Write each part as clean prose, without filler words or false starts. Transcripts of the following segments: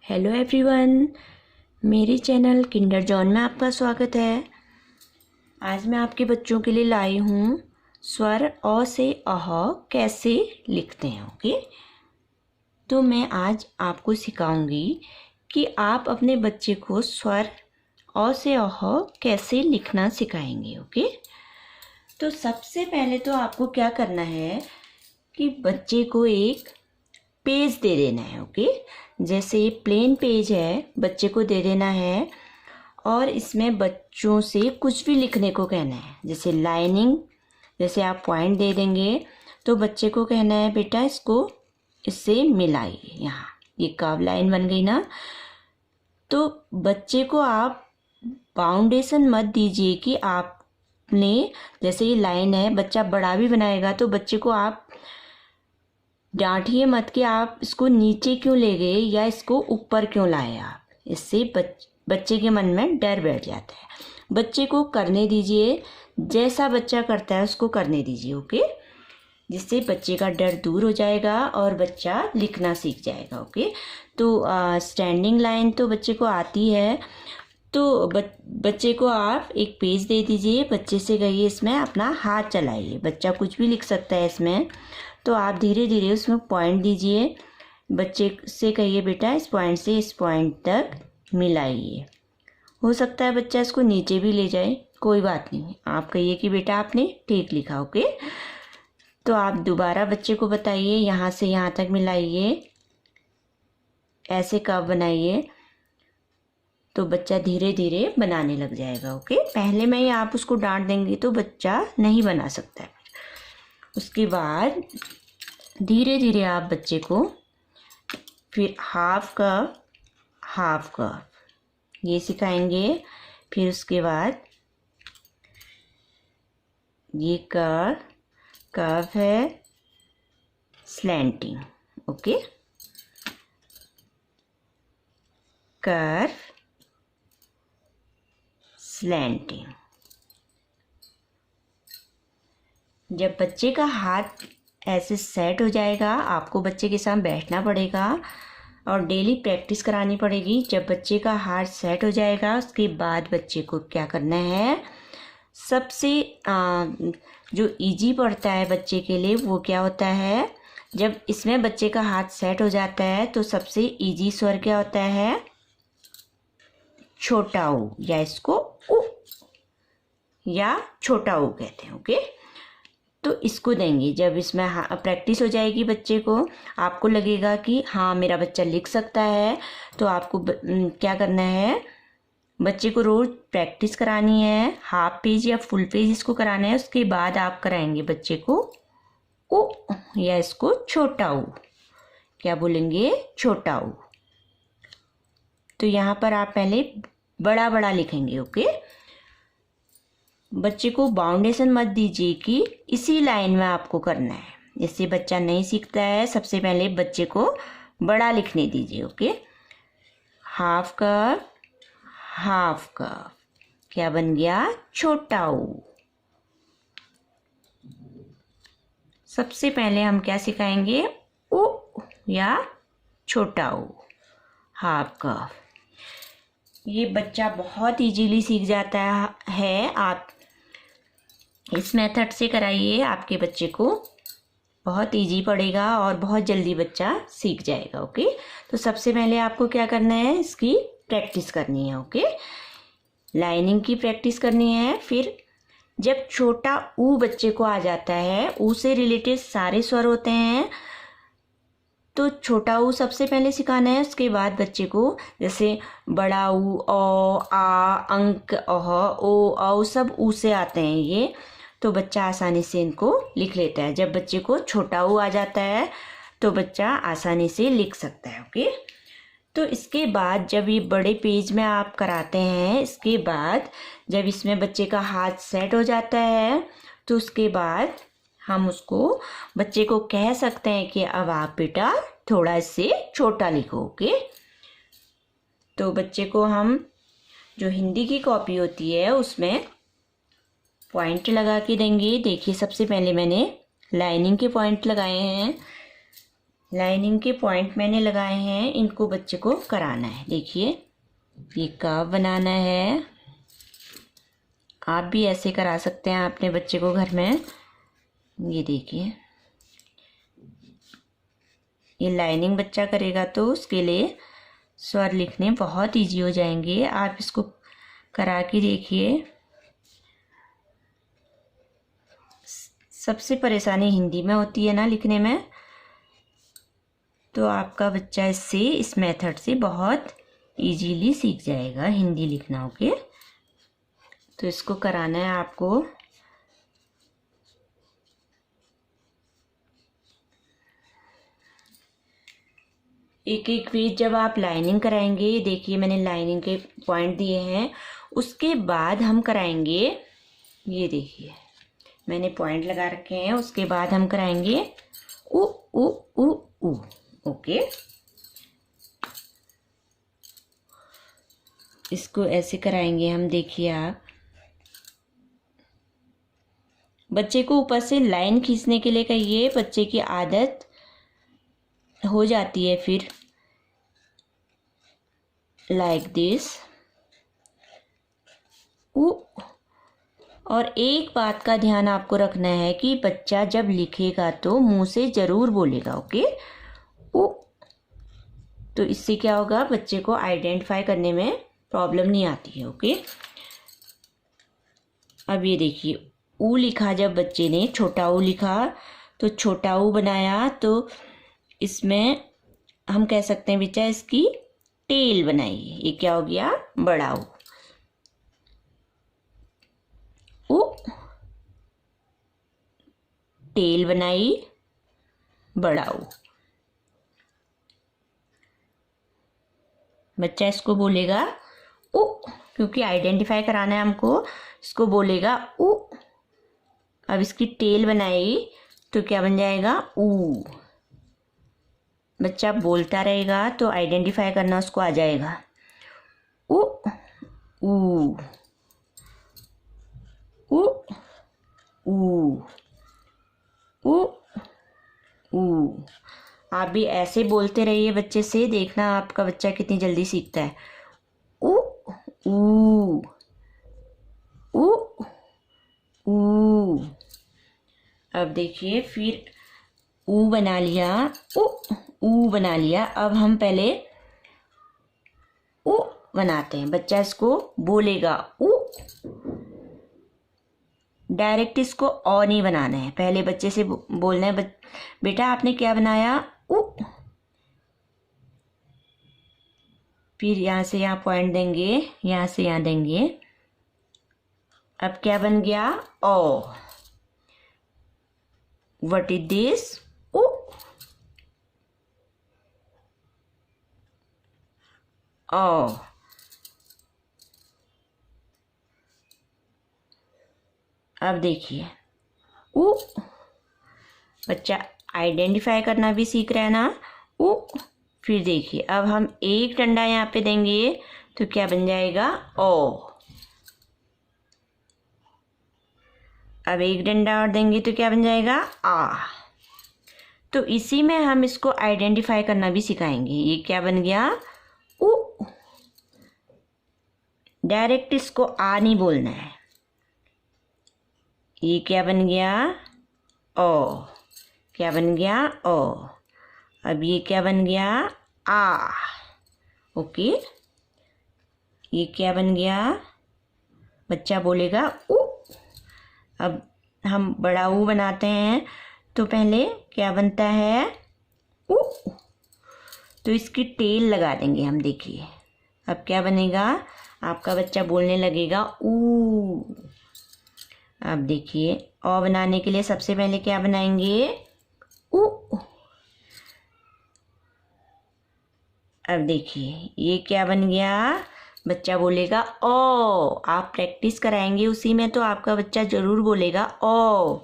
Hello everyone, मेरे channel Kinder John में आपका स्वागत है। आज मैं आपके बच्चों के लिए लाई हूँ स्वर अ से अह कैसे लिखते हैं। ओके, तो मैं आज आपको सिखाऊंगी कि आप अपने बच्चे को स्वर अ से अह कैसे लिखना सिखाएंगे। ओके, तो सबसे पहले तो आपको क्या करना है कि बच्चे को एक पेज दे देना है। ओके, जैसे ये प्लेन पेज है, बच्चे को दे देना है और इसमें बच्चों से कुछ भी लिखने को कहना है। जैसे लाइनिंग, जैसे आप पॉइंट दे देंगे तो बच्चे को कहना है बेटा इसको इससे मिलाइए। यहाँ ये कर्व लाइन बन गई ना, तो बच्चे को आप बाउंडेशन मत दीजिए कि आपने, जैसे ये लाइन है, बच्चा बड़ा भी बनाएगा तो बच्चे को आप डांटिए मत कि आप इसको नीचे क्यों ले गए या इसको ऊपर क्यों लाए आप। इससे बच्चे के मन में डर बैठ जाता है। बच्चे को करने दीजिए, जैसा बच्चा करता है उसको करने दीजिए। ओके, जिससे बच्चे का डर दूर हो जाएगा और बच्चा लिखना सीख जाएगा। ओके, तो स्टैंडिंग लाइन तो बच्चे को आती है, तो बच्चे को आप एक पेज दे दीजिए। बच्चे से कहिए इसमें अपना हाथ चलाइए। बच्चा कुछ भी लिख सकता है इसमें, तो आप धीरे धीरे उसमें पॉइंट दीजिए। बच्चे से कहिए बेटा इस पॉइंट से इस पॉइंट तक मिलाइए। हो सकता है बच्चा इसको नीचे भी ले जाए, कोई बात नहीं। आप कहिए कि बेटा आपने ठीक लिखा। ओके, तो आप दोबारा बच्चे को बताइए यहाँ से यहाँ तक मिलाइए, ऐसे कर्व बनाइए, तो बच्चा धीरे धीरे बनाने लग जाएगा। ओके, पहले में ही आप उसको डांट देंगे तो बच्चा नहीं बना सकता है। उसके बाद धीरे धीरे आप बच्चे को फिर हाफ कर्व ये सिखाएंगे। फिर उसके बाद ये कर्व है स्लैंटिंग। Okay, curve slanting. जब बच्चे का हाथ ऐसे सेट हो जाएगा, आपको बच्चे के साथ बैठना पड़ेगा और डेली प्रैक्टिस करानी पड़ेगी। जब बच्चे का हाथ सेट हो जाएगा, उसके बाद बच्चे को क्या करना है, सबसे जो इजी पड़ता है बच्चे के लिए वो क्या होता है, जब इसमें बच्चे का हाथ सेट हो जाता है तो सबसे इजी स्वर क्या होता है, छोटा ऊ, या इसको उ या छोटा ऊ कहते हैं। ओके, तो इसको देंगे। जब इसमें प्रैक्टिस हो जाएगी बच्चे को, आपको लगेगा कि हाँ मेरा बच्चा लिख सकता है, तो आपको क्या करना है, बच्चे को रोज प्रैक्टिस करानी है। हाफ पेज या फुल पेज इसको कराना है। उसके बाद आप कराएंगे बच्चे को ओ या इसको छोटा ऊ। क्या बोलेंगे, छोटा ऊ। तो यहाँ पर आप पहले बड़ा बड़ा लिखेंगे। ओके, बच्चे को बाउंडेशन मत दीजिए कि इसी लाइन में आपको करना है। इससे बच्चा नहीं सीखता है। सबसे पहले बच्चे को बड़ा लिखने दीजिए। ओके, हाफ कर्व, क्या बन गया, छोटा ऊ। सबसे पहले हम क्या सिखाएंगे, ओ या छोटा ऊ, हाफ कर्व। ये बच्चा बहुत इजीली सीख जाता है। आप इस मेथड से कराइए, आपके बच्चे को बहुत इजी पड़ेगा और बहुत जल्दी बच्चा सीख जाएगा। ओके, तो सबसे पहले आपको क्या करना है, इसकी प्रैक्टिस करनी है। ओके, लाइनिंग की प्रैक्टिस करनी है। फिर जब छोटा ऊ बच्चे को आ जाता है, ऊ से रिलेटेड सारे स्वर होते हैं, तो छोटा ऊ सबसे पहले सिखाना है। उसके बाद बच्चे को जैसे बड़ा ऊ, ओ, आ, अंक, अह, ओ, औ सब ऊ से आते हैं ये, तो बच्चा आसानी से इनको लिख लेता है। जब बच्चे को छोटा ऊ आ जाता है तो बच्चा आसानी से लिख सकता है। ओके, तो इसके बाद जब ये बड़े पेज में आप कराते हैं, इसके बाद जब इसमें बच्चे का हाथ सेट हो जाता है, तो उसके बाद हम उसको, बच्चे को कह सकते हैं कि अब आप बेटा थोड़ा इससे छोटा लिखो। ओके, तो बच्चे को हम जो हिंदी की कॉपी होती है उसमें पॉइंट लगा के देंगे। देखिए, सबसे पहले मैंने लाइनिंग के पॉइंट लगाए हैं। लाइनिंग के पॉइंट मैंने लगाए हैं, इनको बच्चे को कराना है। देखिए ये कर्व बनाना है। आप भी ऐसे करा सकते हैं अपने बच्चे को घर में। ये देखिए ये लाइनिंग बच्चा करेगा तो उसके लिए स्वर लिखने बहुत इजी हो जाएंगे। आप इसको करा के देखिए। सबसे परेशानी हिंदी में होती है ना लिखने में, तो आपका बच्चा इस मेथड से बहुत इजीली सीख जाएगा हिंदी लिखना। ओके, तो इसको कराना है आपको। एक एक पेज जब आप लाइनिंग कराएंगे, देखिए मैंने लाइनिंग के पॉइंट दिए हैं, उसके बाद हम कराएंगे। ये देखिए मैंने पॉइंट लगा रखे हैं, उसके बाद हम कराएंगे उ उ उ उ। ओके, इसको ऐसे कराएंगे हम। देखिए आप बच्चे को ऊपर से लाइन खींचने के लिए कहिए, बच्चे की आदत हो जाती है फिर। लाइक दिस उ। और एक बात का ध्यान आपको रखना है कि बच्चा जब लिखेगा तो मुंह से जरूर बोलेगा। ओके, उ। तो इससे क्या होगा, बच्चे को आइडेंटिफाई करने में प्रॉब्लम नहीं आती है। ओके, अब ये देखिए ऊ लिखा, जब बच्चे ने छोटा ऊ लिखा तो छोटा ऊ बनाया, तो इसमें हम कह सकते हैं बच्चा इसकी टेल बनाइए। ये क्या हो गया, बड़ा ऊ। ऊ टेल बनाई, बड़ा ऊ। बच्चा इसको बोलेगा ऊ, क्योंकि आइडेंटिफाई कराना है हमको। इसको बोलेगा ऊ। अब इसकी टेल बनाई तो क्या बन जाएगा, ऊ। बच्चा बोलता रहेगा तो आइडेंटिफाई करना उसको आ जाएगा। ऊ ऊ ऊ ऊ ऊ ऊ। आप भी ऐसे बोलते रहिए बच्चे से, देखना आपका बच्चा कितनी जल्दी सीखता है। ऊ ऊ ऊ ऊ। अब देखिए फिर ऊ बना लिया, ऊ बना लिया। अब हम पहले ऊ बनाते हैं। बच्चा इसको बोलेगा ऊ। डायरेक्ट इसको ओ नहीं बनाना है, पहले बच्चे से बोलना है बेटा आपने क्या बनाया, ऊ। फिर यहाँ से यहाँ पॉइंट देंगे, यहाँ से यहाँ देंगे। अब क्या बन गया, ओ। व्हाट इज दिस, ऊ। ओ। अब देखिए ऊ। बच्चा आइडेंटिफाई करना भी सीख रहा है ना, ऊ। फिर देखिए अब हम एक डंडा यहाँ पे देंगे तो क्या बन जाएगा, ओ। अब एक डंडा और देंगे तो क्या बन जाएगा, आ। तो इसी में हम इसको आइडेंटिफाई करना भी सिखाएंगे। ये क्या बन गया, ऊ। डायरेक्ट इसको आ नहीं बोलना है। ये क्या बन गया, ओ। क्या बन गया, ओ। अब ये क्या बन गया, आ। ओके, ये क्या बन गया, बच्चा बोलेगा ऊ। अब हम बड़ा ऊ बनाते हैं तो पहले क्या बनता है, ऊ। तो इसकी टेल लगा देंगे हम। देखिए अब क्या बनेगा, आपका बच्चा बोलने लगेगा ऊ। अब देखिए ओ बनाने के लिए सबसे पहले क्या बनाएंगे, ऊ। अब देखिए ये क्या बन गया, बच्चा बोलेगा ओ। आप प्रैक्टिस कराएंगे उसी में तो आपका बच्चा जरूर बोलेगा ओ।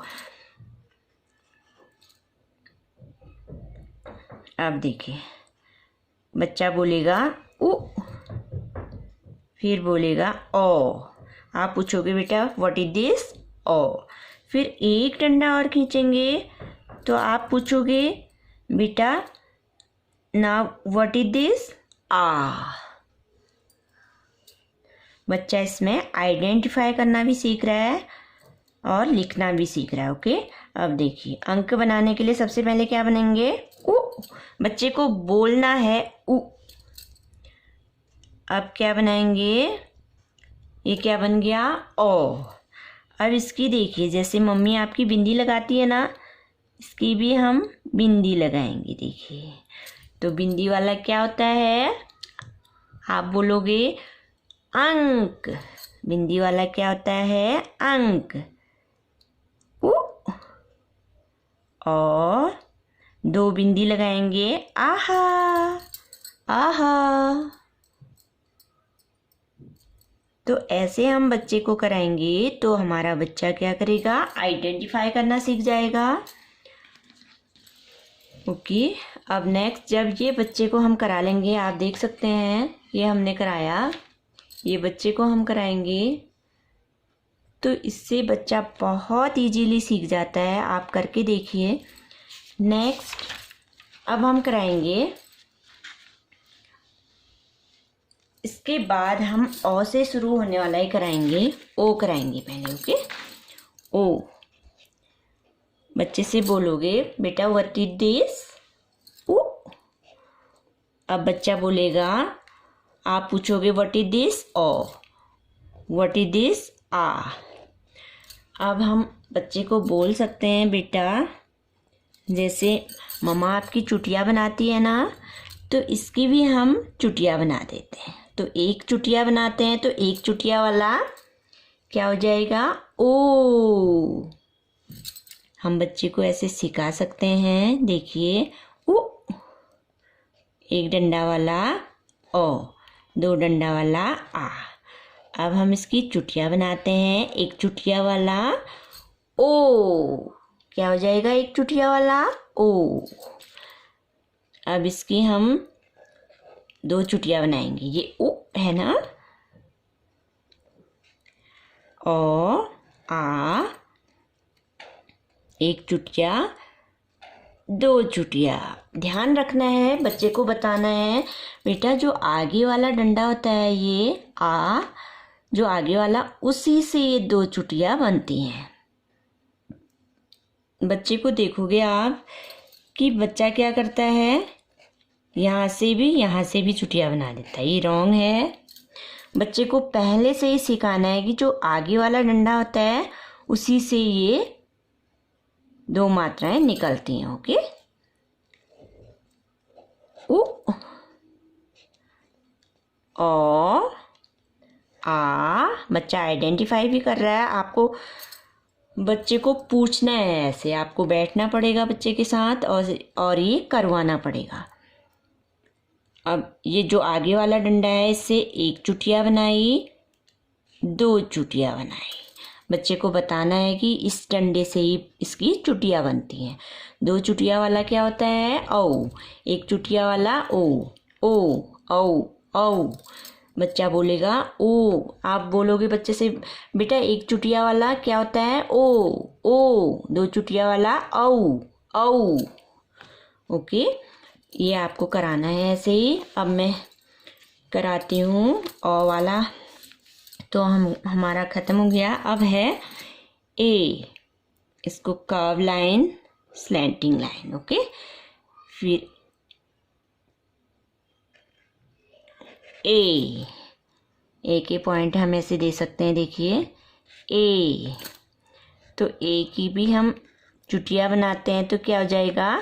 अब देखिए बच्चा बोलेगा ऊ, फिर बोलेगा ओ। आप पूछोगे बेटा व्हाट इज दिस, ओ। फिर एक डंडा और खींचेंगे तो आप पूछोगे बेटा नाउ व्हाट इज दिस? आ। बच्चा इसमें आइडेंटिफाई करना भी सीख रहा है और लिखना भी सीख रहा है। ओके, अब देखिए अंक बनाने के लिए सबसे पहले क्या बनेंगे? उ। बच्चे को बोलना है उ। अब क्या बनाएंगे? ये क्या बन गया? ओ। अब इसकी देखिए, जैसे मम्मी आपकी बिंदी लगाती है ना, इसकी भी हम बिंदी लगाएंगे। देखिए तो बिंदी वाला क्या होता है? आप बोलोगे अंक। बिंदी वाला क्या होता है? अंक। उ। और दो बिंदी लगाएंगे, आहा आहा। तो ऐसे हम बच्चे को कराएंगे तो हमारा बच्चा क्या करेगा? आइडेंटिफाई करना सीख जाएगा। ओके, अब नेक्स्ट जब ये बच्चे को हम करा लेंगे, आप देख सकते हैं ये हमने कराया, ये बच्चे को हम कराएंगे तो इससे बच्चा बहुत इजीली सीख जाता है। आप करके देखिए। नेक्स्ट अब हम कराएंगे, इसके बाद हम ओ से शुरू होने वाला ही कराएंगे। ओ कराएंगे पहले। ओके, ओ। बच्चे से बोलोगे बेटा व्हाट इज दिस? ओ। अब बच्चा बोलेगा, आप पूछोगे what is this? O. What is this? आ। अब हम बच्चे को बोल सकते हैं बेटा, जैसे मम्मा आपकी चुटिया बनाती है ना, तो इसकी भी हम चुटिया बना देते हैं। तो एक चुटिया बनाते हैं तो एक चुटिया वाला क्या हो जाएगा? ओ। हम बच्चे को ऐसे सिखा सकते हैं। देखिए उ। एक डंडा वाला ओ, दो डंडा वाला आ। अब हम इसकी चुटिया बनाते हैं। एक चुटिया वाला ओ, क्या हो जाएगा? एक चुटिया वाला ओ। अब इसकी हम दो चुटिया बनाएंगे। ये ओ है ना, ओ आ, एक चुटिया दो चुटिया। ध्यान रखना है, बच्चे को बताना है बेटा जो आगे वाला डंडा होता है ये आ, जो आगे वाला, उसी से ये दो चुटिया बनती हैं। बच्चे को देखोगे आप कि बच्चा क्या करता है, यहाँ से भी चुटिया बना देता है। ये रॉन्ग है। बच्चे को पहले से ही सिखाना है कि जो आगे वाला डंडा होता है उसी से ये दो मात्राएं निकलती हैं। ओके, उ, ओ, आ। बच्चा आइडेंटिफाई भी कर रहा है। आपको बच्चे को पूछना है, ऐसे आपको बैठना पड़ेगा बच्चे के साथ और ये करवाना पड़ेगा। अब ये जो आगे वाला डंडा है इससे एक चुटिया बनाई, दो चुटिया बनाई। बच्चे को बताना है कि इस डंडे से ही इसकी चुटिया बनती हैं। दो चुटिया वाला क्या होता है? औ। एक चुटिया वाला ओ, ओ, औ, औ। बच्चा बोलेगा ओ। आप बोलोगे बच्चे से बेटा एक चुटिया वाला क्या होता है? ओ, ओ। दो चुटिया वाला औ, औ। ओके, ये आपको कराना है ऐसे ही। अब मैं कराती हूँ ओ वाला। तो हमारा ख़त्म हो गया। अब है ए। इसको curve line, slanting line. Okay, फिर ए के पॉइंट हम ऐसे दे सकते हैं। देखिए ए, तो ए की भी हम चुटिया बनाते हैं तो क्या हो जाएगा?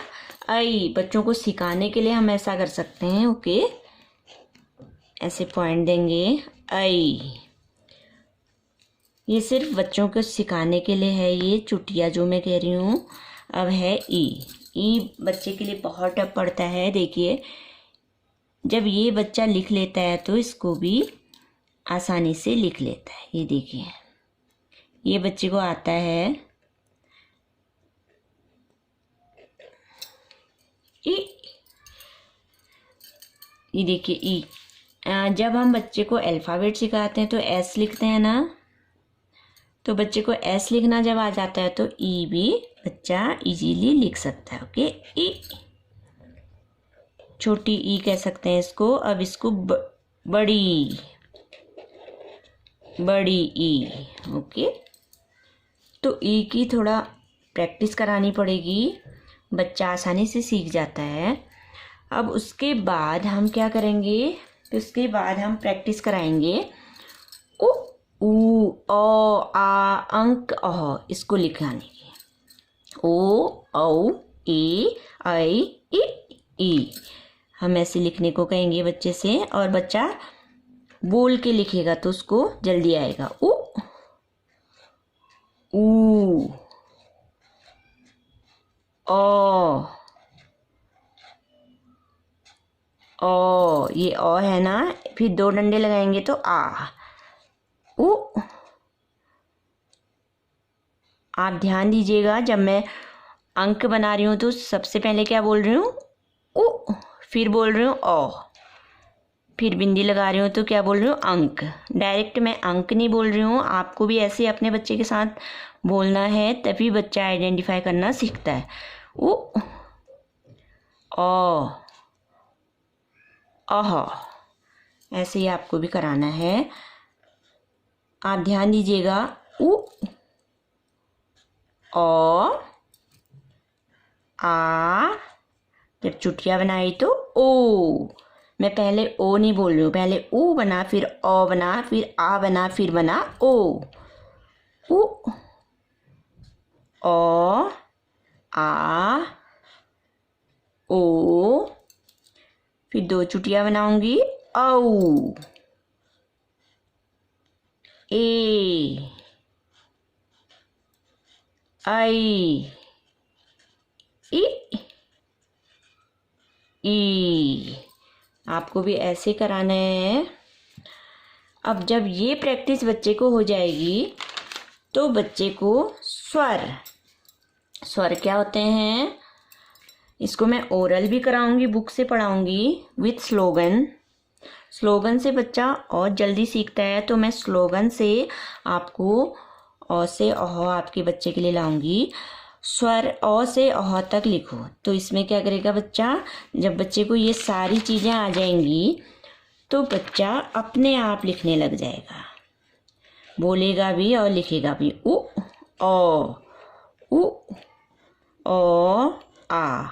आई। बच्चों को सिखाने के लिए हम ऐसा कर सकते हैं। ओके, ऐसे पॉइंट देंगे आई। ये सिर्फ बच्चों को सिखाने के लिए है, ये चुटिया जो मैं कह रही हूँ। अब है ई। ई बच्चे के लिए बहुत टफ पड़ता है। देखिए जब ये बच्चा लिख लेता है तो इसको भी आसानी से लिख लेता है। ये देखिए ये बच्चे को आता है ई। ये देखिए ई। जब हम बच्चे को अल्फ़ाबेट सिखाते हैं तो एस लिखते हैं ना, तो बच्चे को एस लिखना जब आ जाता है तो ई भी बच्चा इजीली लिख सकता है। ओके, ई। छोटी ई कह सकते हैं इसको। अब इसको बड़ी ई। ओके, तो ई की थोड़ा प्रैक्टिस करानी पड़ेगी, बच्चा आसानी से सीख जाता है। अब उसके बाद हम क्या करेंगे, उसके बाद हम प्रैक्टिस कराएंगे उ ऊ अ आ अंक अह, इसको लिखाने की। ओ औ ए ऐ ई। हम ऐसे लिखने को कहेंगे बच्चे से, और बच्चा बोल के लिखेगा तो उसको जल्दी आएगा। उ ऊ ओ, ये ओ है ना, फिर 2 डंडे लगाएंगे तो आ। उ। आप ध्यान दीजिएगा, जब मैं अंक बना रही हूँ तो सबसे पहले क्या बोल रही हूँ, उ, फिर बोल रही हूँ ओ, फिर बिंदी लगा रही हूँ तो क्या बोल रही हूँ, अंक। डायरेक्ट मैं अंक नहीं बोल रही हूँ। आपको भी ऐसे अपने बच्चे के साथ बोलना है, तभी बच्चा आइडेंटिफाई करना सीखता है। उ ओ अह, ऐसे ही आपको भी कराना है। आप ध्यान दीजिएगा, उ ओ आ, जब चुटिया बनाई तो ओ। मैं पहले ओ नहीं बोल रही हूँ, पहले ऊ बना, फिर ओ बना, फिर आ बना, फिर बना ओ। उ ओ आ ओ, फिर 2 चुटिया बनाऊंगी, औ ए ऐ ई। आपको भी ऐसे कराना है। अब जब ये प्रैक्टिस बच्चे को हो जाएगी तो बच्चे को स्वर क्या होते हैं, इसको मैं ओरल भी कराऊंगी, बुक से पढ़ाऊंगी विथ स्लोगन से बच्चा और जल्दी सीखता है। तो मैं स्लोगन से आपको अ से अह आपके बच्चे के लिए लाऊंगी। स्वर अ से अह तक लिखो। तो इसमें क्या करेगा बच्चा, जब बच्चे को ये सारी चीज़ें आ जाएंगी तो बच्चा अपने आप लिखने लग जाएगा, बोलेगा भी और लिखेगा भी। उ ओ आ।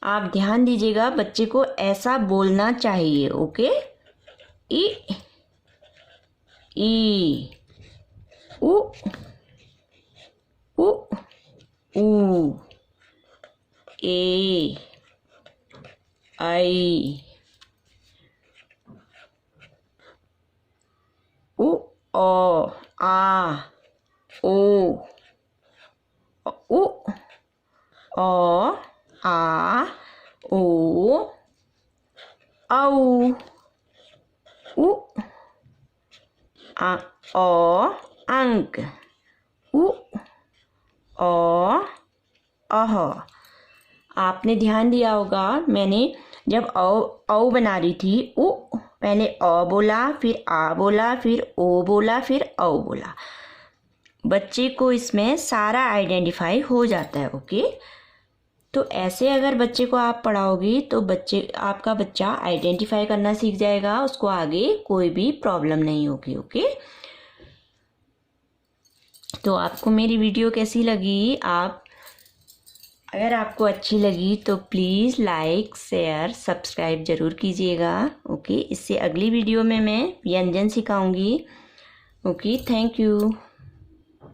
आप ध्यान दीजिएगा, बच्चे को ऐसा बोलना चाहिए। ओके, ई उ ऊ ए ऐ उ ओ आ ओ उ ओ आ ओ औ उ आ ओ अंक, उ ओ अह। आपने ध्यान दिया होगा, मैंने जब औ बना रही थी, उ पहले अ बोला, फिर आ बोला, फिर ओ बोला, फिर औ बोला। बच्चे को इसमें सारा आइडेंटिफाई हो जाता है। ओके, तो ऐसे अगर बच्चे को आप पढ़ाओगी तो आपका बच्चा आइडेंटिफाई करना सीख जाएगा, उसको आगे कोई भी प्रॉब्लम नहीं होगी। ओके, तो आपको मेरी वीडियो कैसी लगी? अगर आपको अच्छी लगी तो प्लीज़ लाइक शेयर सब्सक्राइब ज़रूर कीजिएगा। ओके, इससे अगली वीडियो में मैं व्यंजन सिखाऊंगी। Okay, thank you.